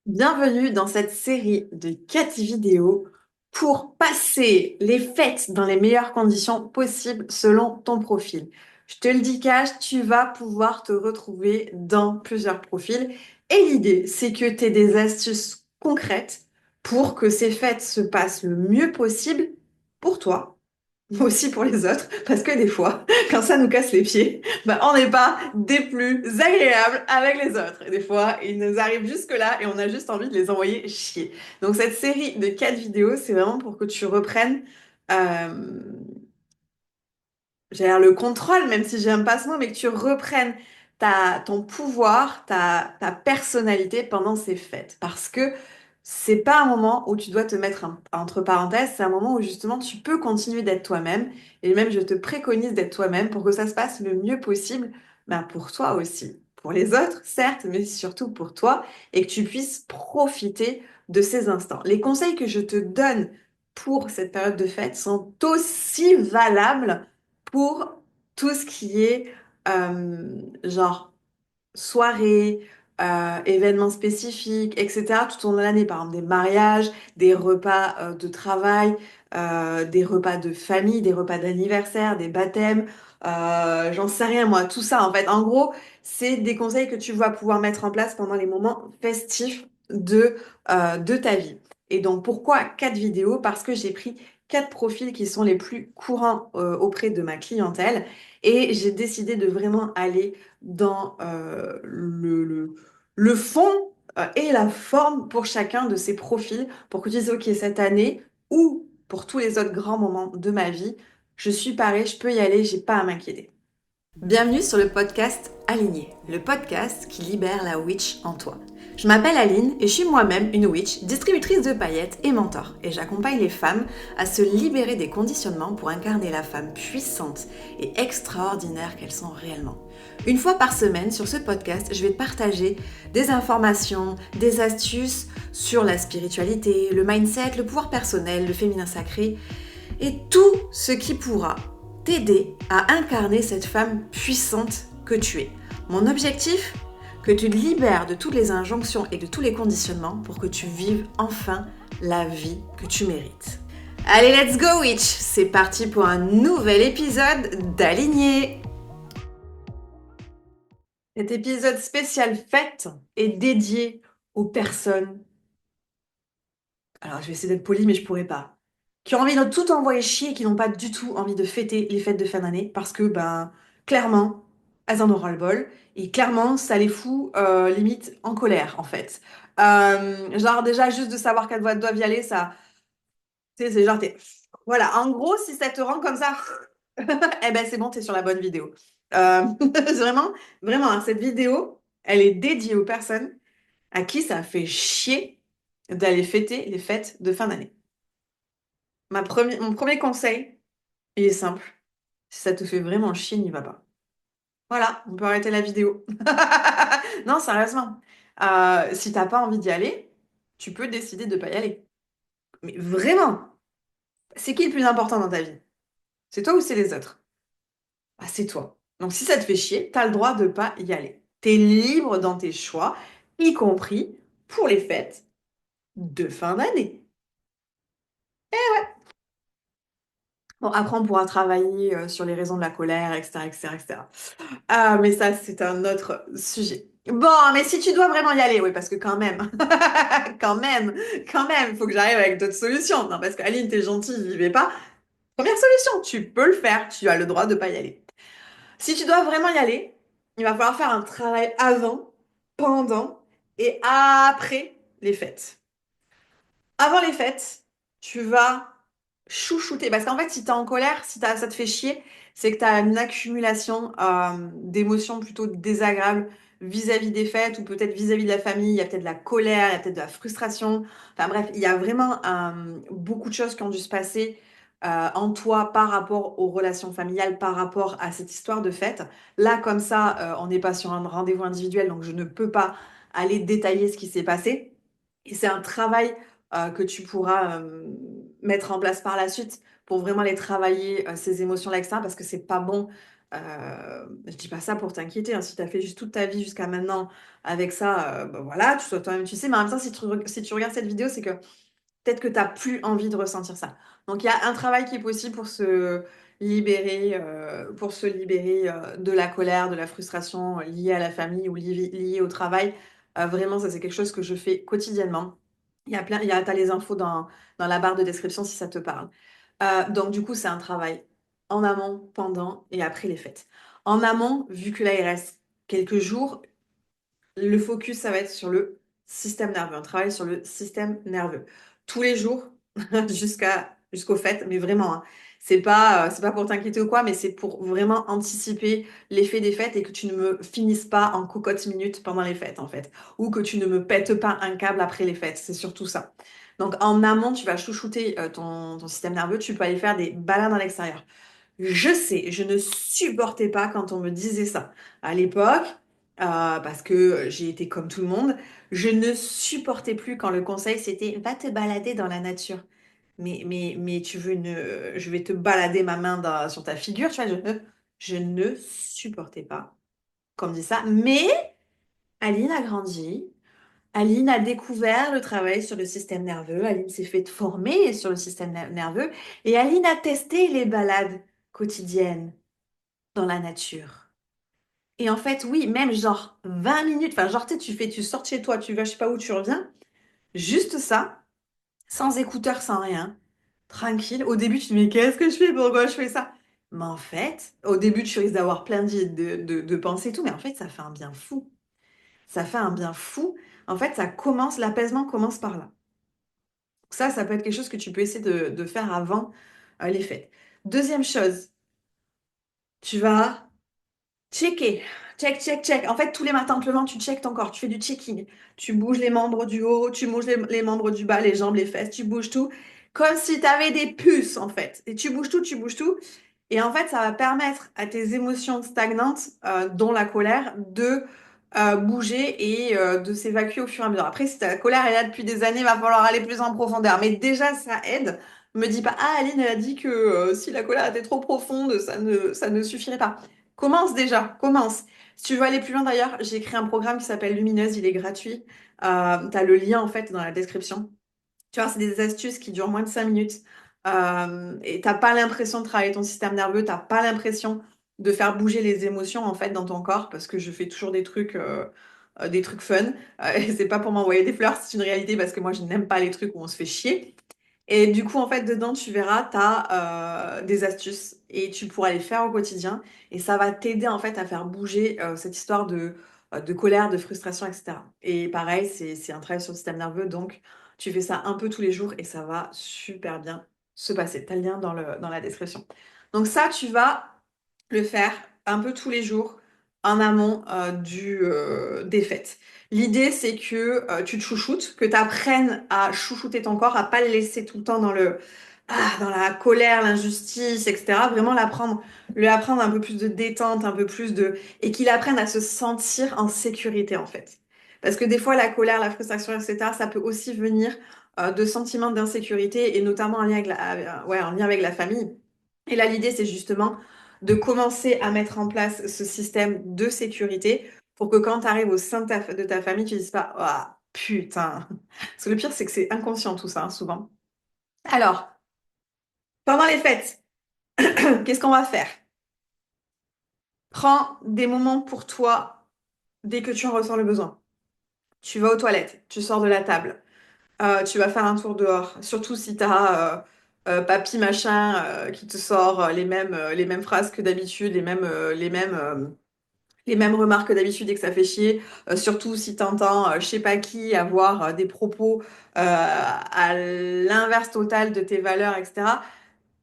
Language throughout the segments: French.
Bienvenue dans cette série de 4 vidéos pour passer les fêtes dans les meilleures conditions possibles selon ton profil. Je te le dis cash, tu vas pouvoir te retrouver dans plusieurs profils et l'idée, c'est que tu aies des astuces concrètes pour que ces fêtes se passent le mieux possible pour toi aussi pour les autres, parce que des fois, quand ça nous casse les pieds, bah, on n'est pas des plus agréables avec les autres. Et des fois, ils nous arrivent jusque-là et on a juste envie de les envoyer chier. Donc cette série de 4 vidéos, c'est vraiment pour que tu reprennes, euh, j'allais dire le contrôle, même si j'aime pas ce mot, mais que tu reprennes ton pouvoir, ta personnalité pendant ces fêtes. Parce que c'est pas un moment où tu dois te mettre entre parenthèses, c'est un moment où justement tu peux continuer d'être toi-même. Et même, je te préconise d'être toi-même pour que ça se passe le mieux possible, ben, pour toi aussi. Pour les autres, certes, mais surtout pour toi, et que tu puisses profiter de ces instants. Les conseils que je te donne pour cette période de fête sont aussi valables pour tout ce qui est genre soirée, événements spécifiques, etc. tout au long de l'année. Par exemple, des mariages, des repas de travail, des repas de famille, des repas d'anniversaire, des baptêmes, j'en sais rien moi. Tout ça, en fait, en gros, c'est des conseils que tu vas pouvoir mettre en place pendant les moments festifs de ta vie. Et donc, pourquoi 4 vidéos? Parce que j'ai pris 4 profils qui sont les plus courants auprès de ma clientèle et j'ai décidé de vraiment aller dans le fond et la forme pour chacun de ces profils pour que tu dises, OK, cette année ou pour tous les autres grands moments de ma vie, je suis parée, je peux y aller, j'ai pas à m'inquiéter. Bienvenue sur le podcast Aligné, le podcast qui libère la witch en toi. Je m'appelle Aline et je suis moi-même une witch, distributrice de paillettes et mentor. Et j'accompagne les femmes à se libérer des conditionnements pour incarner la femme puissante et extraordinaire qu'elles sont réellement. Une fois par semaine sur ce podcast, je vais te partager des informations, des astuces sur la spiritualité, le mindset, le pouvoir personnel, le féminin sacré et tout ce qui pourra t'aider à incarner cette femme puissante que tu es. Mon objectif, que tu te libères de toutes les injonctions et de tous les conditionnements pour que tu vives enfin la vie que tu mérites. Allez, let's go witch! C'est parti pour un nouvel épisode d'Aligné. Cet épisode spécial fête est dédié aux personnes, alors je vais essayer d'être polie mais je pourrais pas, qui ont envie de tout envoyer chier et qui n'ont pas du tout envie de fêter les fêtes de fin d'année parce que, ben, clairement, elles en auront le bol et clairement, ça les fout limite en colère en fait. Genre, déjà, juste de savoir qu'elles doivent y aller, ça, tu sais, c'est genre, voilà, en gros, si ça te rend comme ça, eh ben c'est bon, t'es sur la bonne vidéo. C'est vraiment, vraiment, hein, cette vidéo, elle est dédiée aux personnes à qui ça fait chier d'aller fêter les fêtes de fin d'année. Mon premier conseil, il est simple. Si ça te fait vraiment chier, n'y va pas. Voilà, on peut arrêter la vidéo. Non, sérieusement. Si t'as pas envie d'y aller, tu peux décider de pas y aller. Mais vraiment, c'est qui le plus important dans ta vie? C'est toi ou c'est les autres? Ah, c'est toi. Donc si ça te fait chier, t'as le droit de pas y aller. T'es libre dans tes choix, y compris pour les fêtes de fin d'année. Bon, après, on pourra travailler sur les raisons de la colère, etc., etc., etc. Ah, mais ça, c'est un autre sujet. Bon, mais si tu dois vraiment y aller, oui, parce que quand même, quand même, il faut que j'arrive avec d'autres solutions. Non, parce qu'Aline, t'es gentille, n'y vais pas. Première solution, tu peux le faire, tu as le droit de pas y aller. Si tu dois vraiment y aller, il va falloir faire un travail avant, pendant et après les fêtes. Avant les fêtes, tu vas chouchouter. Parce qu'en fait, si tu es en colère, si ça te fait chier, c'est que tu as une accumulation d'émotions plutôt désagréables vis-à-vis des fêtes ou peut-être vis-à-vis de la famille. Il y a peut-être de la colère, il y a peut-être de la frustration. Enfin bref, il y a vraiment beaucoup de choses qui ont dû se passer en toi par rapport aux relations familiales, par rapport à cette histoire de fête. Là, comme ça, on n'est pas sur un rendez-vous individuel, donc je ne peux pas aller détailler ce qui s'est passé. Et c'est un travail que tu pourras mettre en place par la suite pour vraiment les travailler, ces émotions-là, etc. Parce que c'est pas bon Je dis pas ça pour t'inquiéter, hein. Si tu as fait juste toute ta vie jusqu'à maintenant avec ça, bah voilà, tu sois toi-même, tu sais, mais en même temps, si tu regardes cette vidéo, c'est que peut-être que tu n'as plus envie de ressentir ça. Donc, il y a un travail qui est possible pour se libérer de la colère, de la frustration liée à la famille ou liée au travail. Vraiment, ça, c'est quelque chose que je fais quotidiennement. T'as les infos dans la barre de description si ça te parle. Donc, du coup, c'est un travail en amont, pendant et après les fêtes. En amont, vu que là, il reste quelques jours, le focus, ça va être sur le système nerveux. On travaille sur le système nerveux. Tous les jours, jusqu'aux fêtes, mais vraiment, hein. C'est pas pour t'inquiéter ou quoi, mais c'est pour vraiment anticiper l'effet des fêtes et que tu ne me finisses pas en cocotte minute pendant les fêtes, en fait. Ou que tu ne me pètes pas un câble après les fêtes. C'est surtout ça. Donc, en amont, tu vas chouchouter ton système nerveux. Tu peux aller faire des balades à l'extérieur. Je sais, je ne supportais pas quand on me disait ça. À l'époque, parce que j'ai été comme tout le monde, je ne supportais plus quand le conseil c'était va te balader dans la nature. Mais tu veux je vais te balader ma main sur ta figure, tu vois, je ne supportais pas qu'on me dise ça. Mais Aline a grandi, Aline a découvert le travail sur le système nerveux, Aline s'est fait former sur le système nerveux et Aline a testé les balades quotidiennes dans la nature. Et en fait, oui, même genre 20 minutes, enfin, genre, tu sors de chez toi, tu vas, je sais pas où, tu reviens, juste ça, sans écouteurs, sans rien, tranquille. Au début, tu te dis, mais qu'est-ce que je fais? Pourquoi je fais ça? Mais en fait, au début, tu risques d'avoir plein de pensées et tout, mais en fait, ça fait un bien fou. Ça fait un bien fou. En fait, l'apaisement commence par là. Ça peut être quelque chose que tu peux essayer de faire avant les fêtes. Deuxième chose, tu vas checker. Check, check, check. En fait, tous les matins en te levant, tu checkes ton corps. Tu fais du checking. Tu bouges les membres du haut, tu bouges les membres du bas, les jambes, les fesses. Tu bouges tout. Comme si tu avais des puces, en fait. Et tu bouges tout, tu bouges tout. Et en fait, ça va permettre à tes émotions stagnantes, dont la colère, de bouger et de s'évacuer au fur et à mesure. Après, si ta colère est là depuis des années, il va falloir aller plus en profondeur. Mais déjà, ça aide. Me dis pas, ah, Aline, elle a dit que si la colère était trop profonde, ça ne suffirait pas. Commence déjà, commence. Si tu veux aller plus loin d'ailleurs, j'ai créé un programme qui s'appelle Lumineuse, il est gratuit. Tu as le lien en fait dans la description. Tu vois, c'est des astuces qui durent moins de 5 minutes. Et t'as pas l'impression de travailler ton système nerveux, t'as pas l'impression de faire bouger les émotions en fait dans ton corps parce que je fais toujours des trucs fun. Et c'est pas pour m'envoyer des fleurs, c'est une réalité parce que moi je n'aime pas les trucs où on se fait chier. Et du coup, en fait, dedans, tu verras, tu as des astuces et tu pourras les faire au quotidien. Et ça va t'aider, en fait, à faire bouger cette histoire de colère, de frustration, etc. Et pareil, c'est un travail sur le système nerveux. Donc, tu fais ça un peu tous les jours et ça va super bien se passer. Tu as le lien dans la description. Donc, ça, tu vas le faire un peu tous les jours en amont des fêtes. L'idée, c'est que tu te chouchoutes, que tu apprennes à chouchouter ton corps, à pas le laisser tout le temps dans la colère, l'injustice, etc. Vraiment lui apprendre un peu plus de détente, un peu plus et qu'il apprenne à se sentir en sécurité, en fait. Parce que des fois, la colère, la frustration, etc., ça peut aussi venir de sentiments d'insécurité et notamment en lien avec la famille. Et là, l'idée, c'est justement de commencer à mettre en place ce système de sécurité pour que quand tu arrives au sein de ta famille, tu ne dises pas ah, putain. Parce que le pire, c'est que c'est inconscient tout ça, hein, souvent. Alors, pendant les fêtes, qu'est-ce qu'on va faire? Prends des moments pour toi dès que tu en ressens le besoin. Tu vas aux toilettes, tu sors de la table, tu vas faire un tour dehors. Surtout si tu as papy machin qui te sort les mêmes phrases que d'habitude, les mêmes remarques que d'habitude et que ça fait chier. Surtout si t'entends je sais pas qui avoir des propos à l'inverse total de tes valeurs, etc.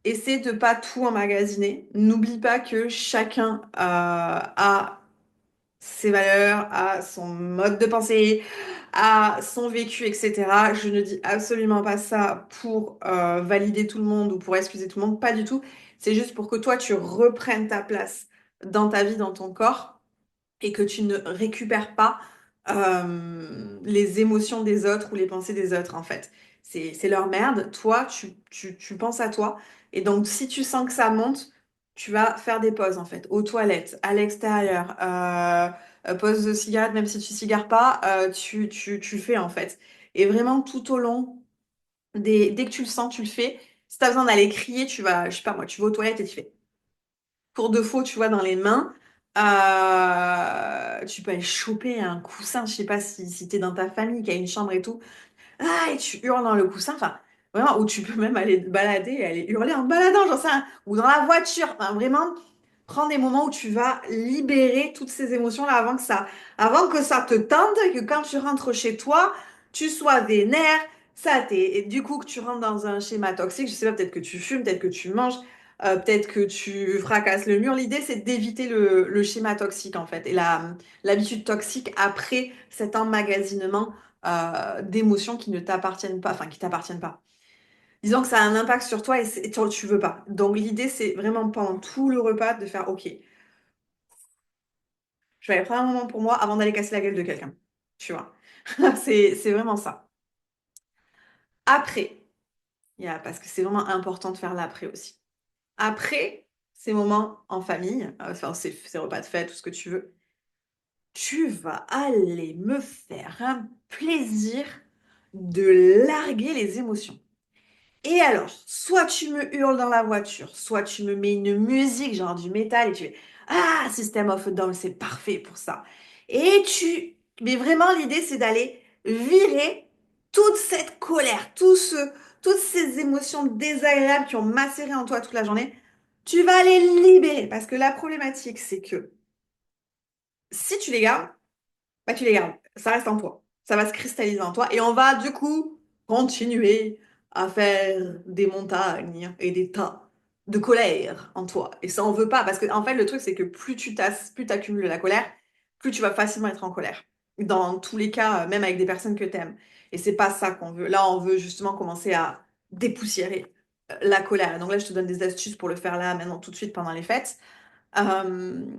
Essaie de pas tout emmagasiner. N'oublie pas que chacun a ses valeurs, a son mode de pensée, a son vécu, etc. Je ne dis absolument pas ça pour valider tout le monde ou pour excuser tout le monde, pas du tout. C'est juste pour que toi, tu reprennes ta place dans ta vie, dans ton corps et que tu ne récupères pas les émotions des autres ou les pensées des autres, en fait. C'est leur merde. Toi, tu penses à toi. Et donc, si tu sens que ça monte, tu vas faire des pauses en fait, aux toilettes, à l'extérieur, pause de cigarette, même si tu cigares pas, tu le fais en fait. Et vraiment tout au long, dès que tu le sens, tu le fais. Si tu as besoin d'aller crier, tu vas, je sais pas moi, tu vas aux toilettes et tu fais. Pour de faux, tu vois, dans les mains, tu peux aller choper un coussin, je sais pas si t'es dans ta famille, qui a une chambre et tout. Ah, et tu hurles dans le coussin, enfin, vraiment, ou tu peux même aller te balader et aller hurler en te baladant, j'en sais rien, ou dans la voiture, enfin, vraiment, prends des moments où tu vas libérer toutes ces émotions-là avant que ça te tente, et que quand tu rentres chez toi, tu sois vénère, et du coup, que tu rentres dans un schéma toxique, je sais pas, peut-être que tu fumes, peut-être que tu manges, peut-être que tu fracasses le mur. L'idée, c'est d'éviter le schéma toxique, en fait, et l'habitude toxique après cet emmagasinement d'émotions qui ne t'appartiennent pas, enfin qui t'appartiennent pas. Disons que ça a un impact sur toi et tu veux pas. Donc l'idée, c'est vraiment pendant tout le repas de faire, OK, je vais aller prendre un moment pour moi avant d'aller casser la gueule de quelqu'un. Tu vois. C'est vraiment ça. Après, parce que c'est vraiment important de faire l'après aussi. Après ces moments en famille, enfin ces repas de fête, tout ce que tu veux, tu vas aller me faire un plaisir de larguer les émotions. Et alors, soit tu me hurles dans la voiture, soit tu me mets une musique, genre du métal, et tu fais Ah, System of a Down, c'est parfait pour ça. Mais vraiment, l'idée, c'est d'aller virer toute cette colère, toutes ces émotions désagréables qui ont macéré en toi toute la journée. Tu vas les libérer, parce que la problématique, c'est que si tu les gardes, bah, tu les gardes. Ça reste en toi. Ça va se cristalliser en toi. Et on va du coup continuer à faire des montagnes et des tas de colère en toi. Et ça, on veut pas. Parce que, en fait, le truc, c'est que plus t'accumules de la colère, plus tu vas facilement être en colère. Dans tous les cas, même avec des personnes que t'aimes. Et c'est pas ça qu'on veut. Là, on veut justement commencer à dépoussiérer la colère. Donc là, je te donne des astuces pour le faire là, maintenant, tout de suite, pendant les fêtes.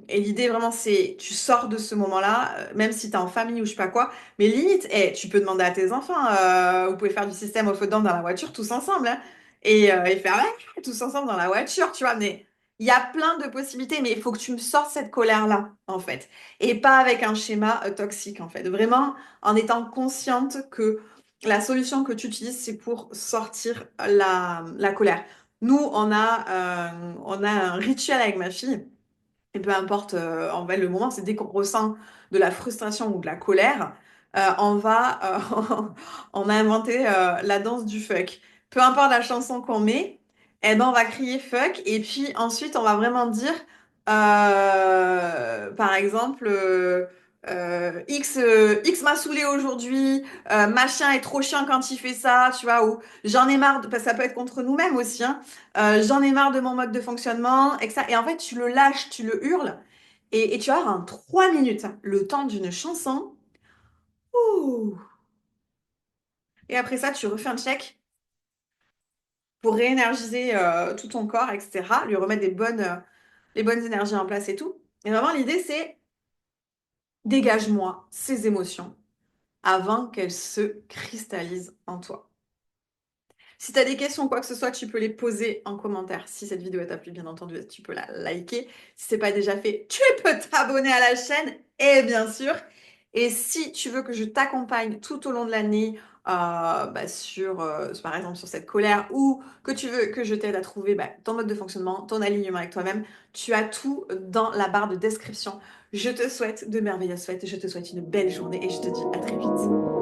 Et l'idée vraiment c'est tu sors de ce moment-là, même si tu es en famille ou je sais pas quoi, mais limite, tu peux demander à tes enfants, vous pouvez faire du système of a Down dans la voiture tous ensemble, hein, et faire ouais, tous ensemble dans la voiture, tu vois, mais il y a plein de possibilités, mais il faut que tu me sortes cette colère-là, en fait, et pas avec un schéma toxique, en fait, vraiment en étant consciente que la solution que tu utilises, c'est pour sortir la colère. Nous, on a un rituel avec ma fille. Et peu importe en vrai le moment, c'est dès qu'on ressent de la frustration ou de la colère, on a inventé la danse du fuck. Peu importe la chanson qu'on met, eh ben on va crier fuck et puis ensuite on va vraiment dire, par exemple, X m'a saoulé aujourd'hui, machin est trop chiant quand il fait ça, tu vois, ou j'en ai marre, parce que ça peut être contre nous-mêmes aussi, hein. J'en ai marre de mon mode de fonctionnement, et que ça. Et en fait, tu le lâches, tu le hurles, et tu vas avoir en 3 minutes, hein, le temps d'une chanson. Ouh. Et après ça, tu refais un check pour réénergiser tout ton corps, etc. Lui remettre les bonnes énergies en place et tout. Et vraiment, l'idée, c'est dégage-moi ces émotions avant qu'elles se cristallisent en toi. Si tu as des questions ou quoi que ce soit, tu peux les poser en commentaire. Si cette vidéo t'a plu, bien entendu, tu peux la liker. Si ce n'est pas déjà fait, tu peux t'abonner à la chaîne, et bien sûr. Et si tu veux que je t'accompagne tout au long de l'année par exemple, sur cette colère ou que tu veux que je t'aide à trouver ton mode de fonctionnement, ton alignement avec toi-même, tu as tout dans la barre de description. Je te souhaite de merveilleuses fêtes, je te souhaite une belle journée et je te dis à très vite.